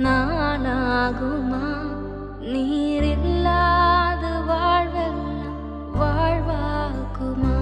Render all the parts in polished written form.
நானாகுமா? நீரில்லாத வாழ்வெல்லாம் வாழ்வாகுமா?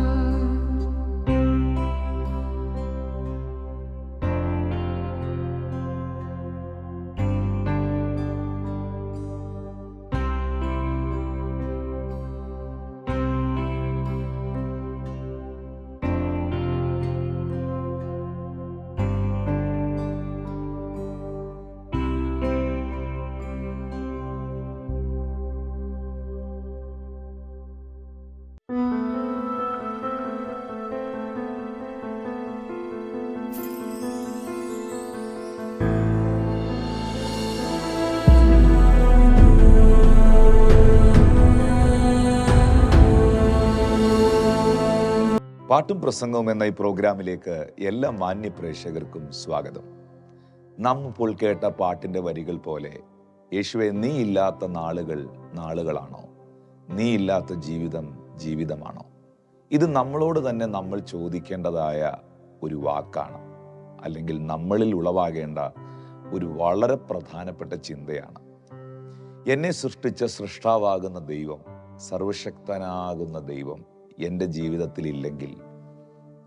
പാട്ടും പ്രസംഗവും എന്ന ഈ പ്രോഗ്രാമിലേക്ക് എല്ലാ മാന്യ പ്രേക്ഷകർക്കും സ്വാഗതം. നാം ഇപ്പോൾ കേട്ട പാട്ടിൻ്റെ വരികൾ പോലെ, യേശുവേ, നീ ഇല്ലാത്ത നാളുകൾ നാളുകളാണോ? നീ ഇല്ലാത്ത ജീവിതം ജീവിതമാണോ? ഇത് നമ്മളോട് തന്നെ നമ്മൾ ചോദിക്കേണ്ടതായ ഒരു വാക്കാണ്, അല്ലെങ്കിൽ നമ്മളിൽ ഉളവാകേണ്ട ഒരു വളരെ പ്രധാനപ്പെട്ട ചിന്തയാണ്. എന്നെ സൃഷ്ടിച്ച സൃഷ്ടാവാകുന്ന ദൈവം, സർവശക്തനാകുന്ന ദൈവം എൻ്റെ ജീവിതത്തിൽ ഇല്ലെങ്കിൽ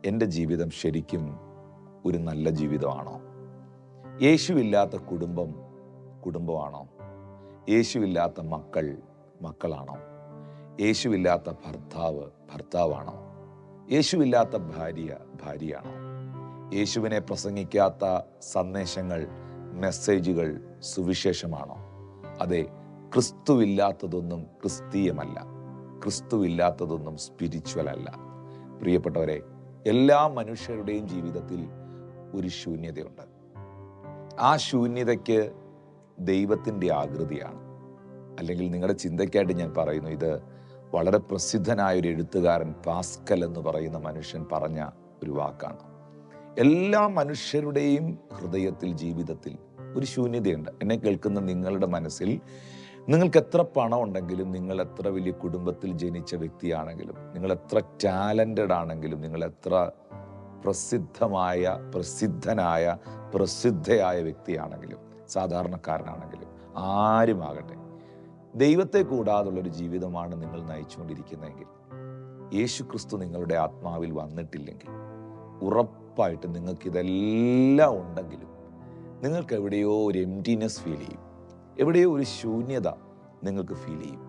എൻ്റെ ജീവിതം ശരിക്കും ഒരു നല്ല ജീവിതമാണോ? യേശുവില്ലാത്ത കുടുംബം കുടുംബമാണോ? യേശുവില്ലാത്ത മക്കൾ മക്കളാണോ? യേശുവില്ലാത്ത ഭർത്താവ് ഭർത്താവാണോ? യേശുവില്ലാത്ത ഭാര്യ ഭാര്യയാണോ? യേശുവിനെ പ്രസംഗിക്കാത്ത സന്ദേശങ്ങൾ, മെസ്സേജുകൾ സുവിശേഷമാണോ? അതെ, ക്രിസ്തുവില്ലാത്തതൊന്നും ക്രിസ്തീയമല്ല, ക്രിസ്തുവില്ലാത്തതൊന്നും സ്പിരിച്വൽ അല്ല. പ്രിയപ്പെട്ടവരെ, എല്ലാ മനുഷ്യരുടെയും ജീവിതത്തിൽ ഒരു ശൂന്യതയുണ്ട്. ആ ശൂന്യതയ്ക്ക് ദൈവത്തിൻ്റെ ആകൃതിയാണ്. അല്ലെങ്കിൽ നിങ്ങളുടെ ചിന്തയ്ക്കായിട്ട് ഞാൻ പറയുന്നു, ഇത് വളരെ പ്രസിദ്ധനായ ഒരു എഴുത്തുകാരൻ പാസ്കൽ എന്ന് പറയുന്ന മനുഷ്യൻ പറഞ്ഞ ഒരു വാക്കാണ്. എല്ലാ മനുഷ്യരുടെയും ഹൃദയത്തിൽ, ജീവിതത്തിൽ ഒരു ശൂന്യതയുണ്ട്. എന്നെ കേൾക്കുന്ന നിങ്ങളുടെ മനസ്സിൽ നിങ്ങൾക്ക് എത്ര പണം ഉണ്ടെങ്കിലും, നിങ്ങൾ എത്ര വലിയ കുടുംബത്തിൽ ജനിച്ച വ്യക്തിയാണെങ്കിലും, നിങ്ങൾ എത്ര ടാലൻറ്റഡ് ആണെങ്കിലും, നിങ്ങൾ എത്ര പ്രസിദ്ധയായ വ്യക്തിയാണെങ്കിലും, സാധാരണക്കാരനാണെങ്കിലും, ആരുമാകട്ടെ, ദൈവത്തെ കൂടാതുള്ളൊരു ജീവിതമാണ് നിങ്ങൾ നയിച്ചുകൊണ്ടിരിക്കുന്നതെങ്കിൽ, യേശു ക്രിസ്തു നിങ്ങളുടെ ആത്മാവിൽ വന്നിട്ടില്ലെങ്കിൽ, ഉറപ്പായിട്ട് നിങ്ങൾക്കിതെല്ലാം ഉണ്ടെങ്കിലും നിങ്ങൾക്ക് എവിടെയോ ഒരു എംപ്റ്റിനെസ് ഫീൽ ചെയ്യും, എവിടെയോ ഒരു ശൂന്യത നിങ്ങൾക്ക് ഫീൽ ചെയ്യും.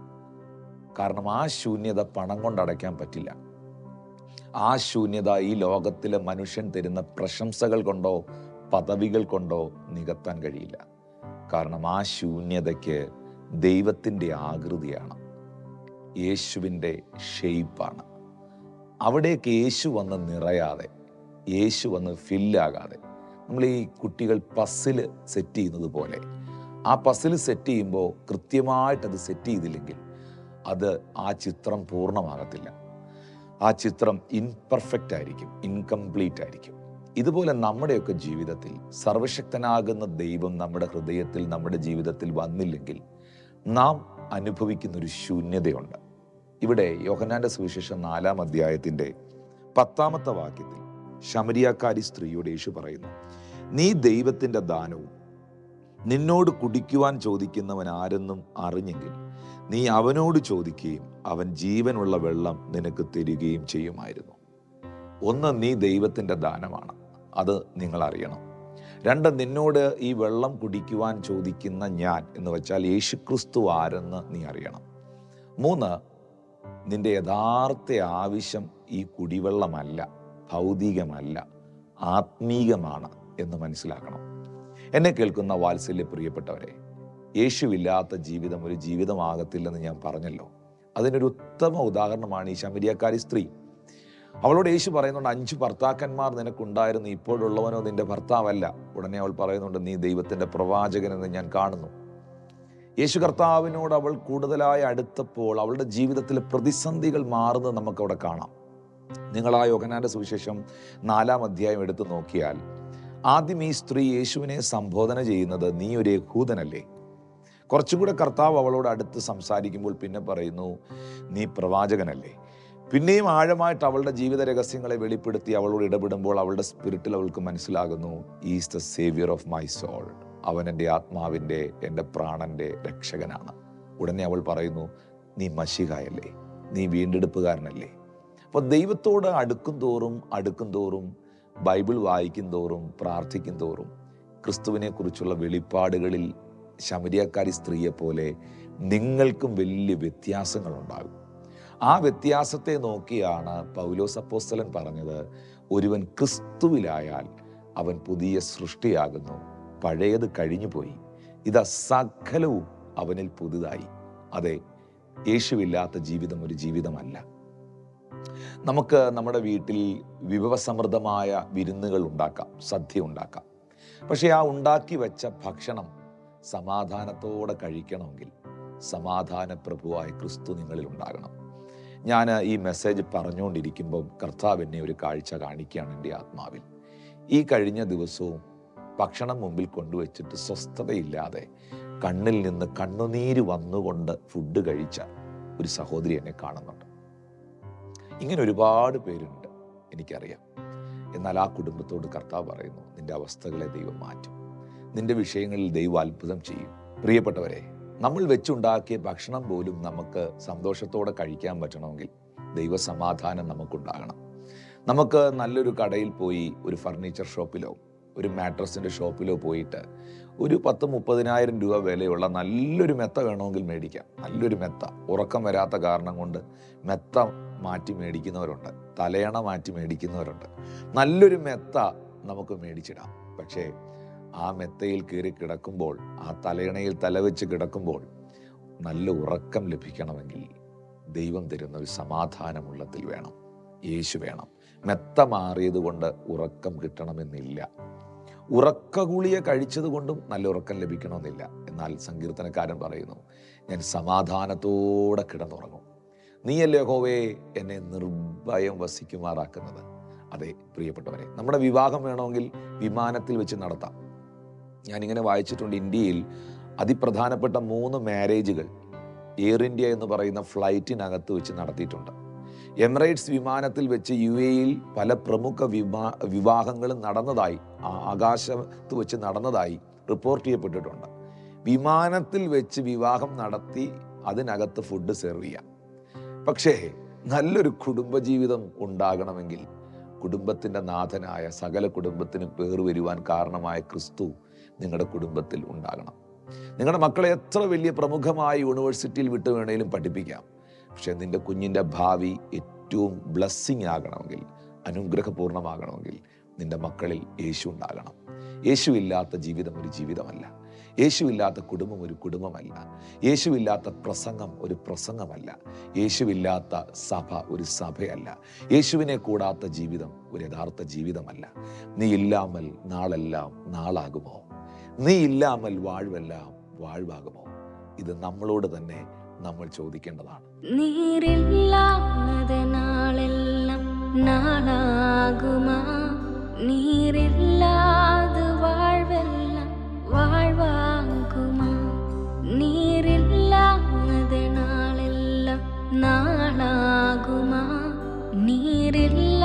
കാരണം ആ ശൂന്യത പണം കൊണ്ട് അടയ്ക്കാൻ പറ്റില്ല. ആ ശൂന്യത ഈ ലോകത്തിലെ മനുഷ്യൻ തരുന്ന പ്രശംസകൾ കൊണ്ടോ പദവികൾ കൊണ്ടോ നികത്താൻ കഴിയില്ല. കാരണം ആ ശൂന്യതയ്ക്ക് ദൈവത്തിൻ്റെ ആകൃതിയാണ്, യേശുവിൻ്റെ ഷെയ്പ്പാണ്. അവിടേക്ക് യേശു വന്ന് നിറയാതെ, യേശു വന്ന് ഫില്ലാകാതെ, നമ്മൾ ഈ കുട്ടികൾ പസിൽ സെറ്റ് ചെയ്യുന്നത് പോലെ, ആ പസിൽ സെറ്റ് ചെയ്യുമ്പോൾ കൃത്യമായിട്ടത് സെറ്റ് ചെയ്തില്ലെങ്കിൽ അത് ആ ചിത്രം പൂർണ്ണമാകത്തില്ല. ആ ചിത്രം ഇൻപെർഫെക്റ്റ് ആയിരിക്കും, ഇൻകംപ്ലീറ്റ് ആയിരിക്കും. ഇതുപോലെ നമ്മുടെയൊക്കെ ജീവിതത്തിൽ സർവശക്തനാകുന്ന ദൈവം നമ്മുടെ ഹൃദയത്തിൽ, നമ്മുടെ ജീവിതത്തിൽ വന്നില്ലെങ്കിൽ നാം അനുഭവിക്കുന്നൊരു ശൂന്യതയുണ്ട്. ഇവിടെ യോഹന്നാന്റെ സുവിശേഷം 4-ാം അധ്യായത്തിൻ്റെ 10-ാമത്തെ വാക്യത്തിൽ ശമരിയാക്കാരി സ്ത്രീയോട് യേശു പറയുന്നു, നീ ദൈവത്തിൻ്റെ ദാനവും നിന്നോട് കുടിക്കുവാൻ ചോദിക്കുന്നവൻ ആരെന്നും അറിഞ്ഞെങ്കിൽ നീ അവനോട് ചോദിക്കുകയും അവൻ ജീവനുള്ള വെള്ളം നിനക്ക് തരികയും ചെയ്യുമായിരുന്നു. ഒന്ന്, നീ ദൈവത്തിൻ്റെ ദാനമാണ്, അത് നിങ്ങൾ അറിയണം. രണ്ട്, നിന്നോട് ഈ വെള്ളം കുടിക്കുവാൻ ചോദിക്കുന്ന ഞാൻ എന്ന് വെച്ചാൽ യേശുക്രിസ്തു ആരെന്ന് നീ അറിയണം. മൂന്ന്, നിന്റെ യഥാർത്ഥ ആവശ്യം ഈ കുടിവെള്ളമല്ല, ഭൗതികമല്ല, ആത്മീകമാണ് എന്ന് മനസ്സിലാക്കണം. എന്നെ കേൾക്കുന്ന വാത്സല്യ പ്രിയപ്പെട്ടവരെ, യേശുവില്ലാത്ത ജീവിതം ഒരു ജീവിതമാകത്തില്ലെന്ന് ഞാൻ പറഞ്ഞല്ലോ. അതിനൊരു ഉത്തമ ഉദാഹരണമാണ് ഈ ശമരിയാക്കാരി സ്ത്രീ. അവളോട് യേശു പറയുന്നുണ്ട്, 5 ഭർത്താക്കന്മാർ നിനക്കുണ്ടായിരുന്നു, ഇപ്പോഴുള്ളവനോ നിന്റെ ഭർത്താവല്ല. ഉടനെ അവൾ പറയുന്നുണ്ട്, നീ ദൈവത്തിൻ്റെ പ്രവാചകനെന്ന് ഞാൻ കാണുന്നു. യേശു കർത്താവിനോട് അവൾ കൂടുതലായി അടുത്തപ്പോൾ അവളുടെ ജീവിതത്തിലെ പ്രതിസന്ധികൾ മാറുന്നത് നമുക്കവിടെ കാണാം. നിങ്ങൾ ആ യോഹന്നാന്റെ സുവിശേഷം 4-ാം അധ്യായം എടുത്തു നോക്കിയാൽ ആദ്യം ഈ സ്ത്രീ യേശുവിനെ സംബോധന ചെയ്യുന്നത്, നീ ഒരു യഹൂദനല്ലേ? കുറച്ചുകൂടെ കർത്താവ് അവളോട് അടുത്ത് സംസാരിക്കുമ്പോൾ പിന്നെ പറയുന്നു, നീ പ്രവാചകനല്ലേ? പിന്നെയും ആഴമായിട്ട് അവളുടെ ജീവിത രഹസ്യങ്ങളെ വെളിപ്പെടുത്തി അവളോട് ഇടപെടുമ്പോൾ അവളുടെ സ്പിരിറ്റിൽ അവൾക്ക് മനസ്സിലാകുന്നു, is the saviour of my soul. അവൻ എൻ്റെ ആത്മാവിൻ്റെ, എൻ്റെ പ്രാണൻ്റെ രക്ഷകനാണ്. ഉടനെ അവൾ പറയുന്നു, നീ മശിഹായല്ലേ, നീ വീണ്ടെടുപ്പുകാരനല്ലേ. അപ്പോൾ ദൈവത്തോട് അടുക്കും തോറും ബൈബിൾ വായിക്കും തോറും പ്രാർത്ഥിക്കും തോറും ക്രിസ്തുവിനെ കുറിച്ചുള്ള വെളിപ്പാടുകളിൽ ശമരിയക്കാരി സ്ത്രീയെ പോലെ നിങ്ങൾക്കും വലിയ വ്യത്യാസങ്ങളുണ്ടാകും. ആ വ്യത്യാസത്തെ നോക്കിയാണ് പൗലോസ് അപ്പോസ്തലൻ പറഞ്ഞത്, ഒരുവൻ ക്രിസ്തുവിലായാൽ അവൻ പുതിയ സൃഷ്ടിയാകുന്നു, പഴയത് കഴിഞ്ഞുപോയി, ഇതാ സകലവും അവനിൽ പുതുതായി. അതെ, യേശുവില്ലാത്ത ജീവിതം ഒരു ജീവിതമല്ല. നമുക്ക് നമ്മുടെ വീട്ടിൽ വിഭവസമൃദ്ധമായ വിരുന്നുകൾ ഉണ്ടാക്കാം, സദ്യ ഉണ്ടാക്കാം. പക്ഷെ ആ ഉണ്ടാക്കി വെച്ച ഭക്ഷണം സമാധാനത്തോടെ കഴിക്കണമെങ്കിൽ സമാധാന പ്രഭുവായ ക്രിസ്തു നിങ്ങളിൽ ഉണ്ടാകണം. ഞാൻ ഈ മെസ്സേജ് പറഞ്ഞുകൊണ്ടിരിക്കുമ്പം കർത്താവ് എന്നെ ഒരു കാഴ്ച കാണിക്കുകയാണ് എൻ്റെ ആത്മാവിൽ. ഈ കഴിഞ്ഞ ദിവസവും ഭക്ഷണം മുമ്പിൽ കൊണ്ടുവച്ചിട്ട് സ്വസ്ഥതയില്ലാതെ കണ്ണിൽ നിന്ന് കണ്ണുനീര് വന്നുകൊണ്ട് ഫുഡ് കഴിച്ച ഒരു സഹോദരി എന്നെ കാണുന്നുണ്ട്. ഇങ്ങനെ ഒരുപാട് പേരുണ്ട്, എനിക്കറിയാം. എന്നാൽ ആ കുടുംബത്തോട് കർത്താവ് പറയുന്നു, നിന്റെ അവസ്ഥകളെ ദൈവം മാറ്റും, നിന്റെ വിഷയങ്ങളിൽ ദൈവം അത്ഭുതം ചെയ്യും. പ്രിയപ്പെട്ടവരെ, നമ്മൾ വെച്ചുണ്ടാക്കിയ ഭക്ഷണം പോലും നമുക്ക് സന്തോഷത്തോടെ കഴിക്കാൻ പറ്റണമെങ്കിൽ ദൈവസമാധാനം നമുക്കുണ്ടാകണം. നമുക്ക് നല്ലൊരു കടയിൽ പോയി ഒരു ഫർണിച്ചർ ഷോപ്പിലോ ഒരു മാട്രസിൻ്റെ ഷോപ്പിലോ പോയിട്ട് ഒരു 10-30,000 രൂപ വിലയുള്ള നല്ലൊരു മെത്ത വേണമെങ്കിൽ മേടിക്കാം. നല്ലൊരു മെത്ത, ഉറക്കം വരാത്ത കാരണം കൊണ്ട് മെത്ത മാറ്റി മേടിക്കുന്നവരുണ്ട്, തലയണ മാറ്റി മേടിക്കുന്നവരുണ്ട്. നല്ലൊരു മെത്ത നമുക്ക് മേടിച്ചിടാം. പക്ഷേ ആ മെത്തയിൽ കയറി കിടക്കുമ്പോൾ, ആ തലയണയിൽ തലവെച്ച് കിടക്കുമ്പോൾ നല്ല ഉറക്കം ലഭിക്കണമെങ്കിൽ ദൈവം തരുന്ന ഒരു സമാധാനമുള്ളത്തിൽ വേണം, യേശു വേണം. മെത്ത മാറിയത് കൊണ്ട് ഉറക്കം കിട്ടണമെന്നില്ല. ഉറക്ക ഗുളിക കഴിച്ചത് കൊണ്ടും നല്ല ഉറക്കം ലഭിക്കണമെന്നില്ല. എന്നാൽ സങ്കീർത്തനക്കാരൻ പറയുന്നു, ഞാൻ സമാധാനത്തോടെ കിടന്നുറങ്ങും, നീയല്ലേ യഹോവേ എന്നെ നിർഭയം വസിക്കുമാറാക്കുന്നത്. അതെ പ്രിയപ്പെട്ടവരെ, നമ്മുടെ വിവാഹം വേണമെങ്കിൽ വിമാനത്തിൽ വെച്ച് നടത്താം. ഞാനിങ്ങനെ വായിച്ചിട്ടുണ്ട്, ഇന്ത്യയിൽ അതിപ്രധാനപ്പെട്ട 3 മാരേജുകൾ എയർ ഇന്ത്യ എന്ന് പറയുന്ന ഫ്ലൈറ്റിനകത്ത് വെച്ച് നടത്തിയിട്ടുണ്ട്. എമിറേറ്റ്സ് വിമാനത്തിൽ വെച്ച് UAE പല പ്രമുഖ വിവാഹങ്ങളും നടന്നതായി, ആകാശത്ത് വെച്ച് നടന്നതായി റിപ്പോർട്ട് ചെയ്യപ്പെട്ടിട്ടുണ്ട്. വിമാനത്തിൽ വെച്ച് വിവാഹം നടത്തി അതിനകത്ത് ഫുഡ് സെർവ് ചെയ്യാം. പക്ഷേ നല്ലൊരു കുടുംബജീവിതം ഉണ്ടാകണമെങ്കിൽ കുടുംബത്തിൻ്റെ നാഥനായ, സകല കുടുംബത്തിനും പേർ വരുവാൻ കാരണമായ ക്രിസ്തു നിങ്ങളുടെ കുടുംബത്തിൽ ഉണ്ടാകണം. നിങ്ങളുടെ മക്കളെ എത്ര വലിയ പ്രമുഖമായ യൂണിവേഴ്സിറ്റിയിൽ വിട്ട് വേണേലും പഠിപ്പിക്കാം. പക്ഷെ നിന്റെ കുഞ്ഞിൻ്റെ ഭാവി ഏറ്റവും ബ്ലെസ്സിങ് ആകണമെങ്കിൽ, അനുഗ്രഹപൂർണ്ണമാകണമെങ്കിൽ നിന്റെ മക്കളിൽ യേശു ഉണ്ടാകണം. യേശുവില്ലാത്ത ജീവിതം ഒരു ജീവിതമല്ല. യേശുവില്ലാത്ത കുടുംബം ഒരു കുടുംബമല്ല. യേശുവില്ലാത്ത പ്രസംഗം ഒരു പ്രസംഗമല്ല. യേശുവില്ലാത്ത സഭ ഒരു സഭയല്ല. യേശുവിനെ കൂടാത്ത ജീവിതം ഒരു യഥാർത്ഥ ജീവിതമല്ല. നീ ഇല്ലാമൽ നാളെല്ലാം നാളാകുമോ? നീ ഇല്ലാമൽ വാഴ്വെല്ലാം വാഴ്വാകുമോ? ഇത് നമ്മളോട് തന്നെ നമ്മൾ ചോദിക്കേണ്ടതാണ്. നീരില്ലാതെ നാളെല്ലാം നാളാകുമാ? നീരില്ലാതെ വാഴ്വെല്ലാം വാഴ്വാകുമാ? നീരില്ലാതെ നാളെല്ലാം നാളാകുമാ? നീരില്ല